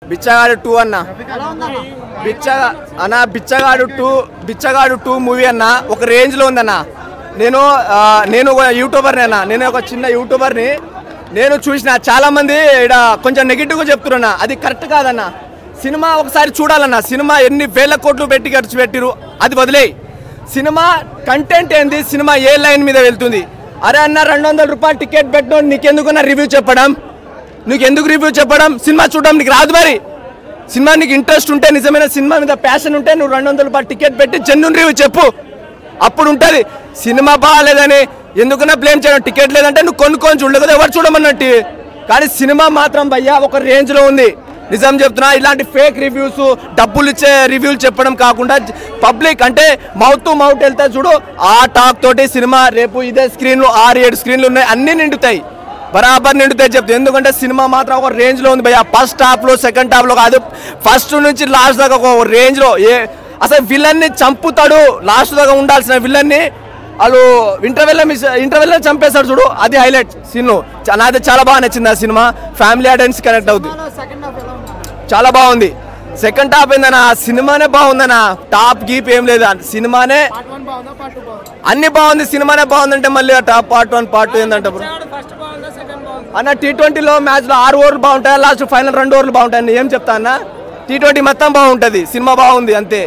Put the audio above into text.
బిచ్చగాడు 2 అన్న బిచ్చగాడు 2 మూవీ అన్న ఒక రేంజ్ లో ఉందన్న. నేను ఒక యూట్యూబర్ అన్న, నేను ఒక చిన్న యూట్యూబర్ని. నేను చూసిన చాలా మంది ఇక్కడ కొంచెం నెగిటివ్ గా చెప్తున్నా, అది కరెక్ట్ కాదన్న. సినిమా ఒకసారి చూడాలన్న. సినిమా ఎన్ని వేల కోట్లు పెట్టి ఖర్చు పెట్టిరు, అది వదిలేయి. సినిమా కంటెంట్ ఏంది, సినిమా ఏ లైన్ మీద వెళ్తుంది. అరే అన్న 200 రూపాయలు టికెట్ పెట్టిన నీకెందుకన్నా రివ్యూ చెప్పడం, నీకెందుకు రివ్యూ చెప్పడం? సినిమా చూడడం నీకు రాదు. మరి సినిమా నీకు ఇంట్రెస్ట్ ఉంటే, నిజమైన సినిమా మీద ప్యాషన్ ఉంటే నువ్వు 200 రూపాయలు టికెట్ పెట్టి జెన్యూన్ రివ్యూ చెప్పు, అప్పుడు ఉంటుంది. సినిమా బాగాలేదని ఎందుకన్నా బ్లేమ్ చేయడం. టికెట్ లేదంటే నువ్వు కొనుక్కొని చూడలేదు కదా, ఎవరు చూడమన్నట్టు. కానీ సినిమా మాత్రం భయ్యా ఒక రేంజ్లో ఉంది. నిజం చెప్తున్నా, ఇలాంటి ఫేక్ రివ్యూస్, డబ్బులు ఇచ్చే రివ్యూలు చెప్పడం కాకుండా పబ్లిక్ అంటే మౌత్ టు మౌత్ వెళ్తే చూడు, ఆ టాక్ తోటి సినిమా రేపు ఇదే స్క్రీన్లు 6-7 స్క్రీన్లు ఉన్నాయి, అన్నీ నిండుతాయి, బరాబర్ నిండుతాయి చెప్తాయి. ఎందుకంటే సినిమా మాత్రం ఒక రేంజ్లో ఉంది భయ్యా. ఫస్ట్ హాఫ్లో సెకండ్ హాఫ్లో కాదు, ఫస్ట్ నుంచి లాస్ట్ దాకా ఒక రేంజ్లో. అసలు విలన్ని చంపుతాడు, లాస్ట్ దాకా ఉండాల్సిన విలన్ని వాళ్ళు ఇంటర్వెల్లో చంపేస్తాడు చూడు, అది హైలైట్ సీన్. నాది చాలా బాగా నచ్చింది ఆ సినిమా. ఫ్యామిలీ ఆడియన్స్ కనెక్ట్ అవుతుంది, చాలా బాగుంది. సెకండ్ హాఫ్ ఏందన్నా, సినిమానే బాగుందన్నా, టాప్ గీప్ ఏం లేదా, సినిమానే అన్ని బాగుంది. సినిమానే బాగుందంటే మళ్ళీ టాప్ పార్ట్ 1 పార్ట్ 2 ఏంటంటే అన్న T20లో మ్యాచ్లో 6 ఓవర్లు బాగుంటాయి, లాస్ట్ ఫైనల్ 2 ఓవర్లు బాగుంటాయి. ఏం చెప్తా అన్న, T20 మొత్తం బాగుంటుంది, సినిమా బాగుంది అంతే.